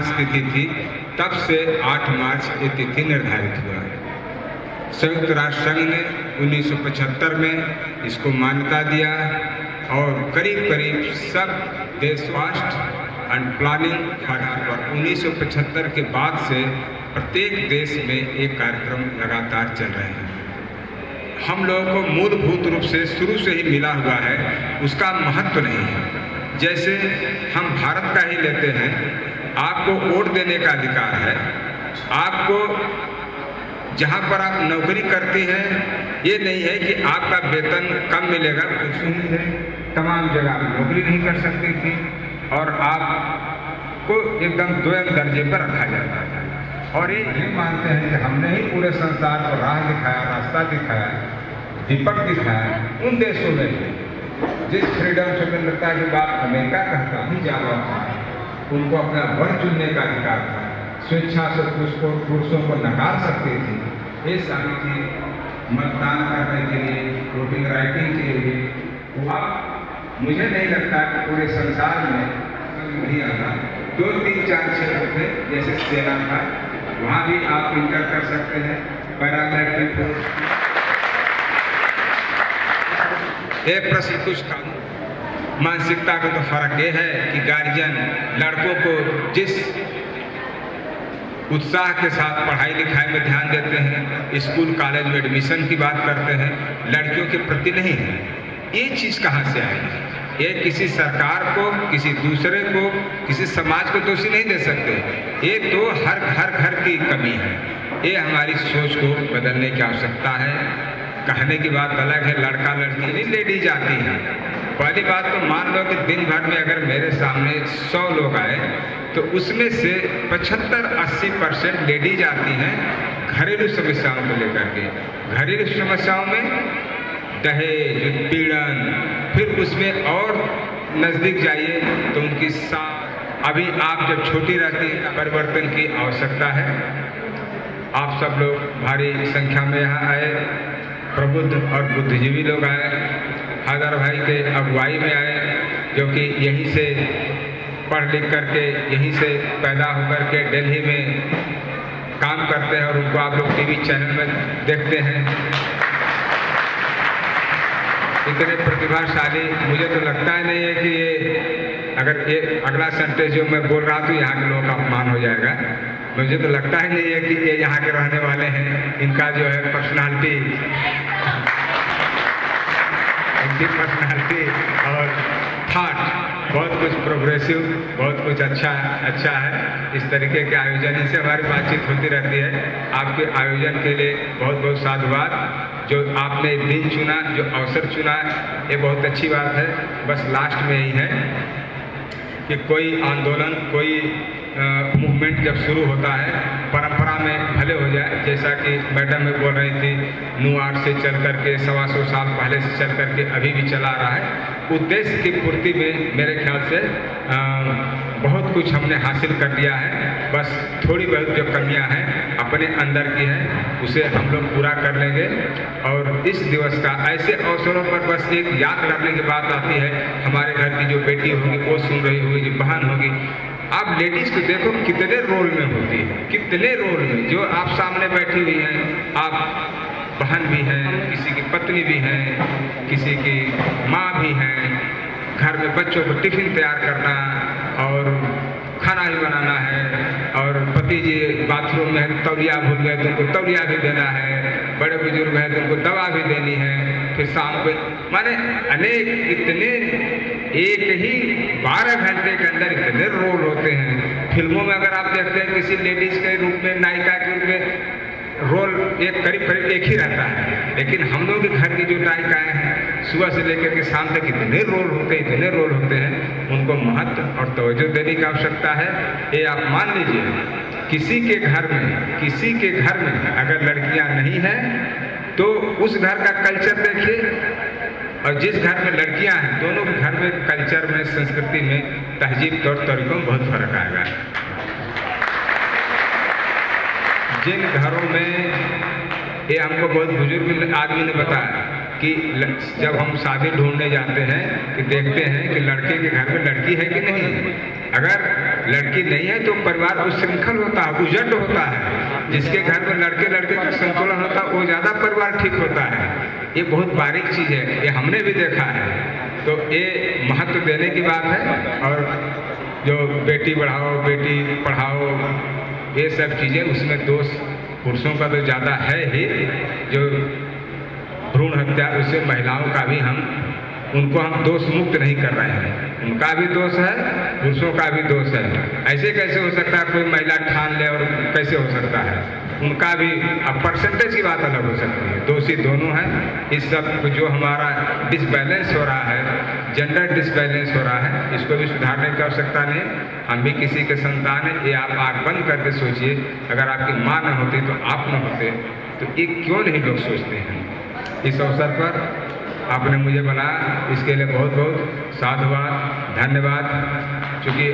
मार्च की तिथि, तब से 8 मार्च ये तिथि निर्धारित हुआ है। संयुक्त राष्ट्र संघ ने 1975 में इसको मान्यता दिया और करीब करीब सब देश फास्ट एंड प्लानिंग फॉर 1975 के बाद से प्रत्येक देश में एक कार्यक्रम लगातार चल रहे हैं। हम लोगों को मूलभूत रूप से शुरू से ही मिला हुआ है, उसका महत्व नहीं है। जैसे हम भारत का ही लेते हैं, आपको वोट देने का अधिकार है, आपको जहाँ पर आप नौकरी करते हैं ये नहीं है कि आपका वेतन कम मिलेगा, कुछ नहीं है, तमाम जगह आप नौकरी नहीं कर सकती थी और आपको एकदम दोयम दर्जे पर रखा जाता था। और ये नहीं मानते हैं कि हमने ही पूरे संसार को राह दिखाया, रास्ता दिखाया, दीपक दिखाया। उन देशों में जिस फ्रीडम स्वतंत्रता की बात अमेरिका कहता ही जा रहा था, उनको अपना वर्ण चुनने का अधिकार था, स्वेच्छा से पुरुषों को नकार सकते थे। ये सारी चीज मतदान करने के लिए, वोटिंग राइटिंग के लिए, अब मुझे नहीं लगता कि पूरे संसार में नहीं आता। 2, 3, 4 क्षेत्र थे, जैसे सेना था, वहाँ भी आप इंटर कर सकते हैं, पैरामिलिट्री फोर्स। ये प्रश्न कुछ था, मानसिकता का तो फर्क ये है कि गार्जियन लड़कों को जिस उत्साह के साथ पढ़ाई लिखाई में ध्यान देते हैं, स्कूल कॉलेज में एडमिशन की बात करते हैं, लड़कियों के प्रति नहीं है। ये चीज़ कहाँ से आई? ये किसी सरकार को, किसी दूसरे को, किसी समाज को दोषी नहीं दे सकते। ये तो हर घर की कमी है। ये हमारी सोच को बदलने की आवश्यकता है। कहने की बात अलग है, लड़का लड़की नहीं, लेडी जाती है। पहली बात तो मान लो कि दिन भर में अगर मेरे सामने 100 लोग आए तो उसमें से 75-80% लेडीज आती हैं घरेलू समस्याओं को लेकर के। घरेलू समस्याओं में दहेज, उत्पीड़न, फिर उसमें और नज़दीक जाइए तो उनकी अभी आप जब छोटी रहती है, परिवर्तन की आवश्यकता है। आप सब लोग भारी संख्या में यहाँ आए, प्रबुद्ध और बुद्धिजीवी लोग आए, हैदर भाई के अगुवाई में आए, जो कि यहीं से पढ़ लिख करके, यहीं से पैदा होकर के दिल्ली में काम करते हैं और उनको आप लोग टीवी चैनल में देखते हैं। इतने प्रतिभाशाली, मुझे तो लगता ही नहीं है कि ये अगर ये अगला सेंटेंस जो मैं बोल रहा तो यहाँ के लोगों का अपमान हो जाएगा। मुझे तो लगता ही नहीं है कि ये यहाँ के रहने वाले हैं। इनका जो है पर्सनालिटी और थॉट बहुत कुछ प्रोग्रेसिव, बहुत कुछ अच्छा है। इस तरीके के आयोजन, इनसे हमारी बातचीत होती रहती है। आपके आयोजन के लिए बहुत बहुत साधुवाद। जो आपने दिन चुना, जो अवसर चुना, ये बहुत अच्छी बात है। बस लास्ट में यही है कि कोई आंदोलन, कोई मूवमेंट जब शुरू होता है, परंपरा में भले हो जाए, जैसा कि मैडम में बोल रही थी, न्यूयॉर्क से चल करके 125 साल पहले से चल करके अभी भी चला रहा है। उद्देश्य की पूर्ति में मेरे ख्याल से बहुत कुछ हमने हासिल कर लिया है। बस थोड़ी बहुत जो कमियां हैं अपने अंदर की हैं, उसे हम लोग पूरा कर लेंगे। और इस दिवस का ऐसे अवसरों पर बस एक याद रखने की बात आती है, हमारे घर की जो बेटी होगी वो सुन रही होगी, जो बहन होगी, आप लेडीज को देखो कितने रोल में होती है, कितने रोल में। जो आप सामने बैठी हुई हैं, आप बहन भी हैं, किसी की पत्नी भी हैं, किसी की माँ भी हैं, घर में बच्चों को टिफिन तैयार करना और खाना ही बनाना है, और पति जी बाथरूम में है, तौलिया भूल गए तो उनको तौलिया भी देना है, बड़े बुजुर्ग हैं तो उनको दवा भी देनी है, फिर शाम को, माने अनेक इतने एक ही 12 घंटे के अंदर इतने रोल होते हैं। फिल्मों में अगर आप देखते हैं किसी लेडीज के रूप में, नायिका के रूप में रोल एक करीब एक ही रहता है, लेकिन हम लोग के घर की जो नायिकाएँ हैं, सुबह से लेकर के शाम तक इतने रोल होते हैं, उनको महत्व और तवज्जो देने की आवश्यकता है। ये आप मान लीजिए, किसी के घर में अगर लड़कियां नहीं हैं तो उस घर का कल्चर देखिए, और जिस घर में लड़कियां हैं, दोनों के घर में कल्चर में, संस्कृति में, तहजीब तौर तरीकों में बहुत फर्क आएगा। जिन घरों में, ये हमको बहुत बुजुर्ग आदमी ने बताया कि जब हम शादी ढूंढने जाते हैं कि देखते हैं कि लड़के के घर में लड़की है कि नहीं। अगर लड़की नहीं है तो परिवार उच्छृंखल होता है, उजट होता है। जिसके घर में लड़के लड़के का संतुलन होता है वो ज़्यादा परिवार ठीक होता है। ये बहुत बारीक चीज़ है, ये हमने भी देखा है। तो ये महत्व देने की बात है। और जो बेटी बढ़ाओ बेटी पढ़ाओ ये सब चीज़ें, उसमें दोष पुरुषों का तो ज़्यादा है ही। जो भ्रूण हत्या उससे महिलाओं का भी उनको हम दोष मुक्त नहीं कर रहे हैं। उनका भी दोष है, पुरुषों का भी दोष है। ऐसे कैसे हो सकता है कोई महिला ठान ले, और कैसे हो सकता है? उनका भी अब परसेंटेज की बात अलग हो सकती है। दोषी दोनों हैं। इस सब जो हमारा डिसबैलेंस हो रहा है, जेंडर डिसबैलेंस हो रहा है, इसको भी सुधारने की आवश्यकता नहीं। हम भी किसी के संतान हैं। ये आप आँख बंद करके सोचिए, अगर आपकी माँ न होती तो आप न होते, तो ये क्यों नहीं लोग सोचते हैं? इस अवसर पर आपने मुझे बनाया, इसके लिए बहुत बहुत साधुवाद, धन्यवाद। क्योंकि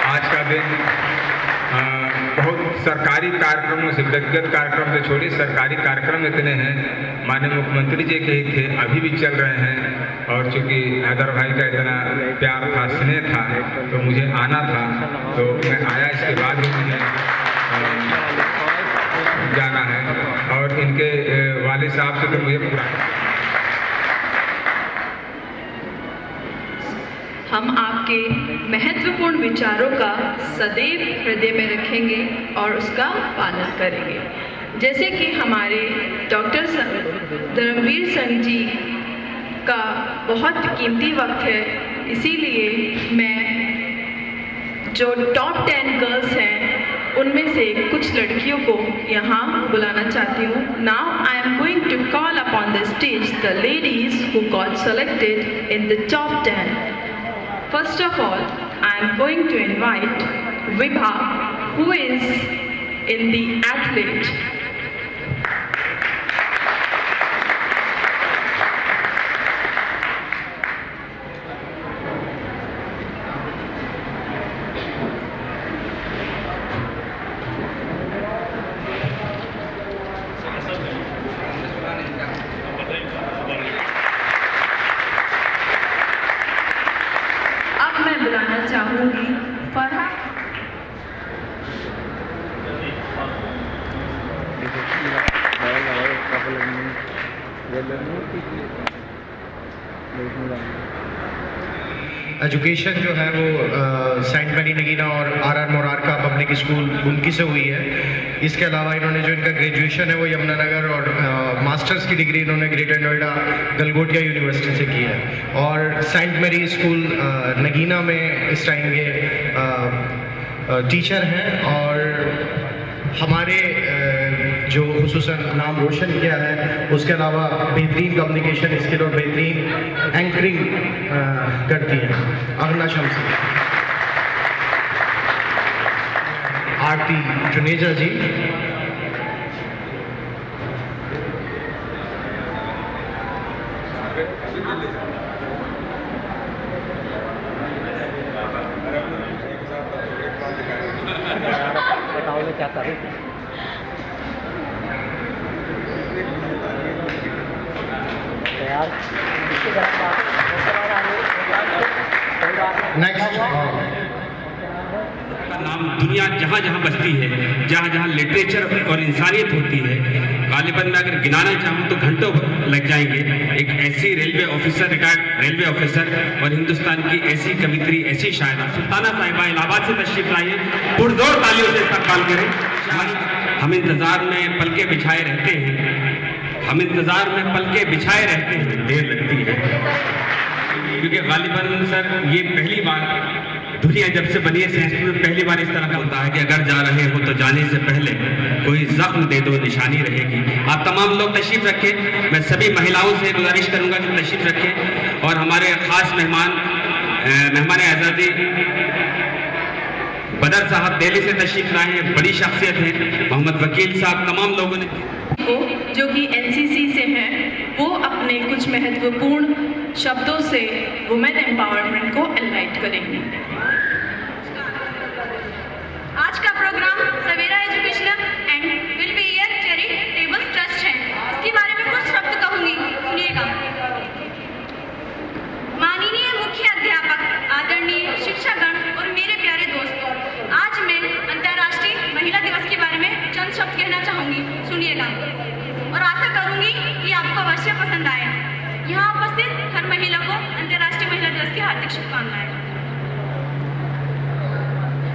आज का दिन बहुत सरकारी कार्यक्रमों से, व्यक्तिगत कार्यक्रम से छोड़िए, सरकारी कार्यक्रम इतने हैं। माननीय मुख्यमंत्री जी के ही थे, अभी भी चल रहे हैं। और चूँकि हैदर भाई का इतना प्यार था, स्नेह था, तो मुझे आना था, तो मैं आया। इसके बाद ही मुझे जाना है। और इनके वाले साहब से तो मुझे पूरा, हम आपके महत्वपूर्ण विचारों का सदैव हृदय में रखेंगे और उसका पालन करेंगे। जैसे कि हमारे डॉक्टर धर्मवीर सिंह जी का बहुत कीमती वक्त है, इसीलिए मैं जो टॉप 10 गर्ल्स हैं उनमें से कुछ लड़कियों को यहाँ बुलाना चाहती हूँ। Now I am going to call upon the stage the ladies who got selected in the top 10. First of all, I am going to invite Vibha, who is in the athlete. चाहूंगी Farha. Education जो है वो Saint Mary Nagina और are Morarka public school बुमकी से हुई है। इसके अलावा इन्होंने जो इनका ग्रेजुएशन है वो यमुनानगर, और मास्टर्स की डिग्री इन्होंने ग्रेटर नोएडा गलगोटिया यूनिवर्सिटी से की है। और सेंट मैरी स्कूल नगीना में इस टाइम ये टीचर हैं। और हमारे जो खुसूसन नाम रोशन किया है, उसके अलावा बेहतरीन कम्युनिकेशन स्किल और बेहतरीन एंकरिंग करती हैं अगना शम्सी, आरती जुनेजा जी, क्या करें यार। नेक्स्ट नाम दुनिया जहाँ जहाँ बसती है, जहाँ जहाँ लिटरेचर और इंसानियत होती है, गालिबन में अगर गिनाना चाहूँ तो घंटों लग जाएंगे। एक ऐसी railway officer, retired railway officer और हिंदुस्तान की ऐसी कवित्री, ऐसी शायरा सुल्ताना साहिबा इलाहाबाद से तशरीफ लाई है। पुरजोर तालियों से इस्तकबाल करें। हम इंतजार में पलके बिछाए रहते हैं, हम इंतजार में पलके बिछाए रहते हैं, देर लगती है। क्योंकि गालिबन सर ये पहली बार दुनिया जब से बनी है संस्कृत में पहली बार इस तरह का होता है कि अगर जा रहे हो तो जाने से पहले कोई जख्म दे दो, निशानी रहेगी। आप तमाम लोग तशरीफ रखें। मैं सभी महिलाओं से गुजारिश करूंगा कि तशरीफ रखें। और हमारे खास मेहमान आज़ादी बदर साहब दिल्ली से तशरीफ लाए हैं, बड़ी शख्सियत है। मोहम्मद वकील साहब, तमाम लोगों ने जो कि एनसीसी से हैं, वो अपने कुछ महत्वपूर्ण शब्दों से वुमेन एम्पावरमेंट को एनलाइट करेंगी। आज का programme Savera educational and will be year charitable trust है। इसके बारे में कुछ शब्द कहूंगी, सुनिएगा। माननीय मुख्य अध्यापक आदरणीय दिवस की हार्दिक शुभकामनाएं।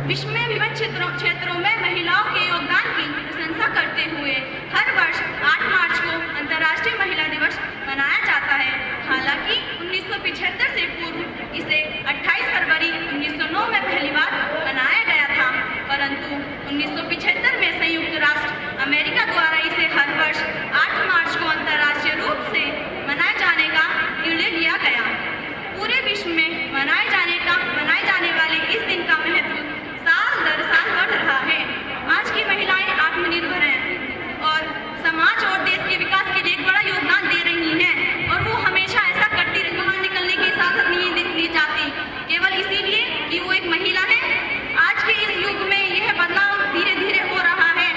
विश्व में विभिन्न क्षेत्रों में महिलाओं के योगदान की प्रशंसा करते हुए हर वर्ष 8 मार्च को अंतर्राष्ट्रीय महिला दिवस मनाया जाता है। हालांकि 1975 से पूर्व इसे 28 फरवरी 1909 में पहली बार मनाया गया था, परंतु 1975 में संयुक्त राष्ट्र अमेरिका द्वारा इसे हर वर्ष 8 मार्च को अंतर्राष्ट्रीय रूप से मनाए जाने का निर्णय लिया गया। पूरे विश्व में मनाए जाने वाले इस दिन का महत्व साल दर साल बढ़ रहा है। आज की महिलाएं आत्मनिर्भर हैं और समाज और देश के विकास के लिए एक बड़ा योगदान दे रही हैं और वो हमेशा ऐसा करती रही। बाहर निकलने की इजाजत नहीं दी जाती केवल इसीलिए कि वो एक महिला है। आज के इस युग में यह बदलाव धीरे धीरे हो रहा है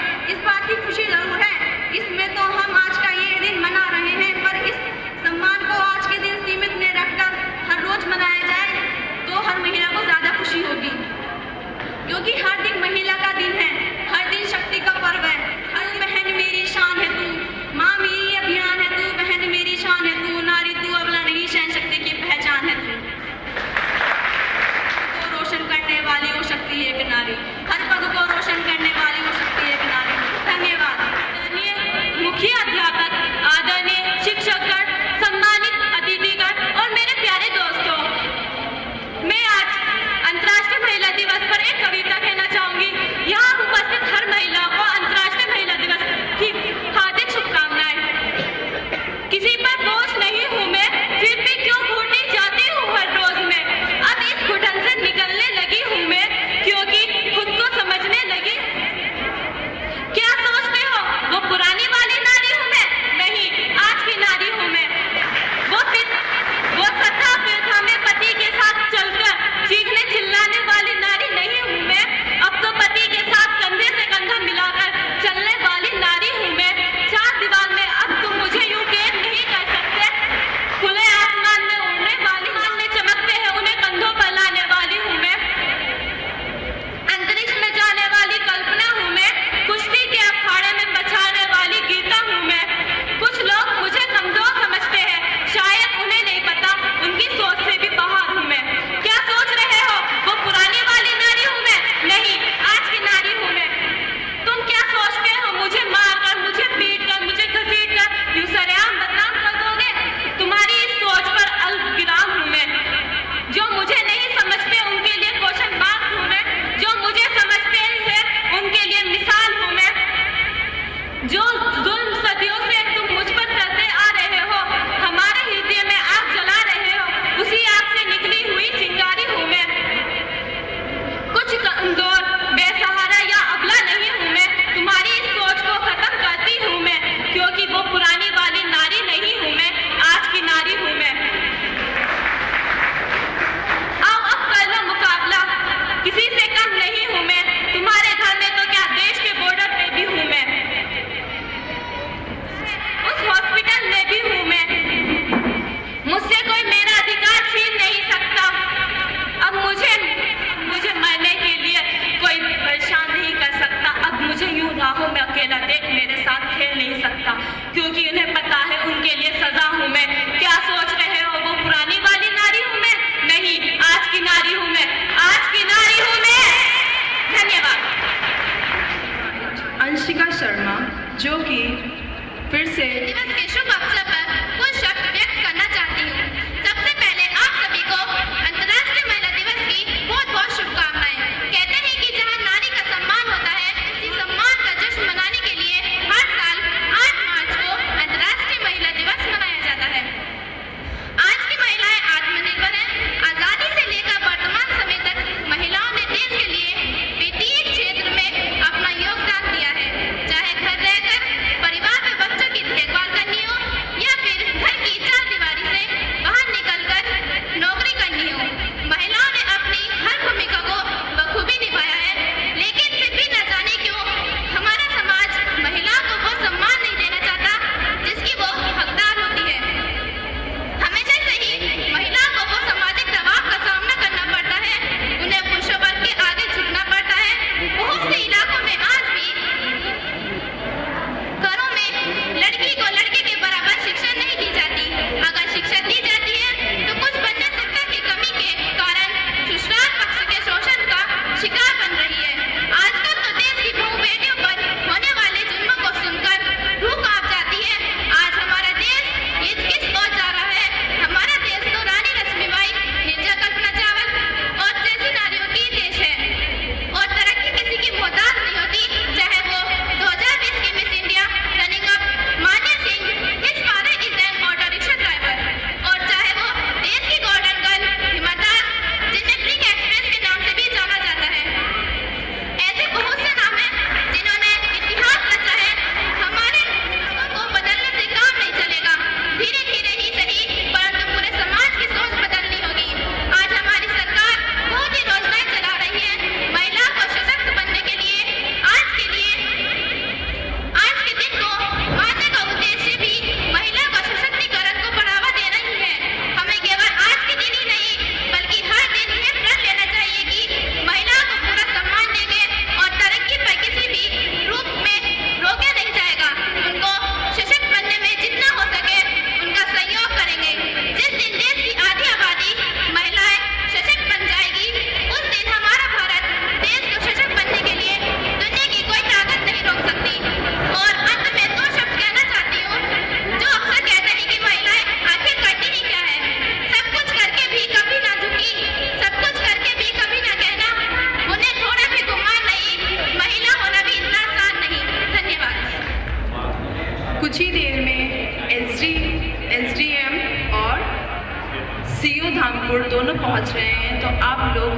सीओ धामपुर दोनों पहुंच रहे हैं, तो आप लोग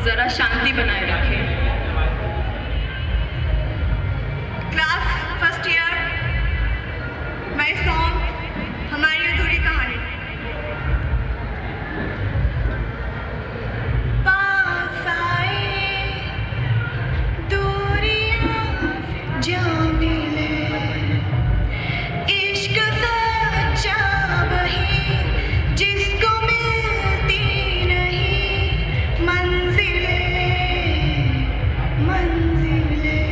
ज़रा शांति बनाए रखें। Class first year, my song हमारी अधूरी कहानी। पास आए दूरियां जा मिले, इश्क सच्चा वही जिसको मिलती नहीं मंजिलें मंजिलें।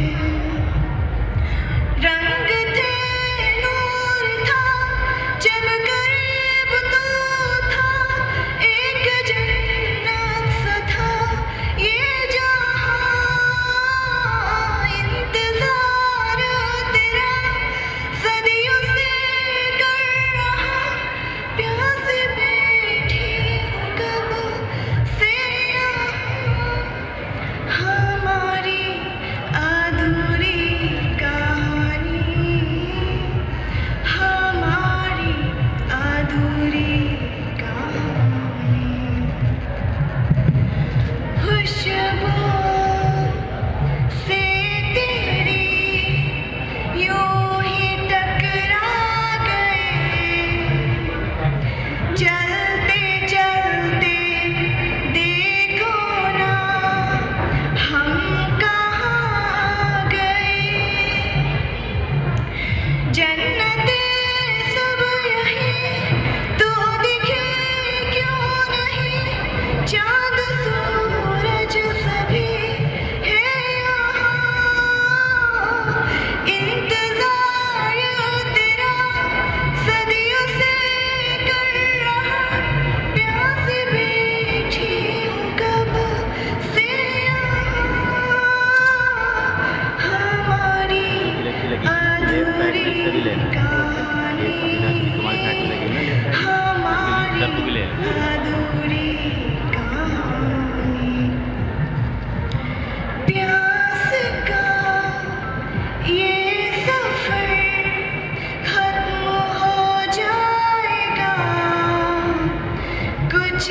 रंग थे नूर था जब करीब तो था, एक जन्नत सा था ये जहां। इंतजार तेरा सदियों से कर रहा, प्यास बैठी हूँ कब से यहाँ। हमारी अधूरी कहानी, हमारी अधूरी कहानी। खुशबू से तेरी यूं ही टकरा गए, चलते चलते देखो ना हम कहाँ गए। जन्नते सब यही तो दिखे क्यों नहीं, चाँद सूरज सभी है यहाँ। इंतजार तेरा सदियों से कर रहा, प्यास बैठी हूँ कब से यहाँ। हमारी अधूरी कहानी, हमारी अधूरी कहानी। प्यास का ये सफर खत्म हो जाएगा, कुछ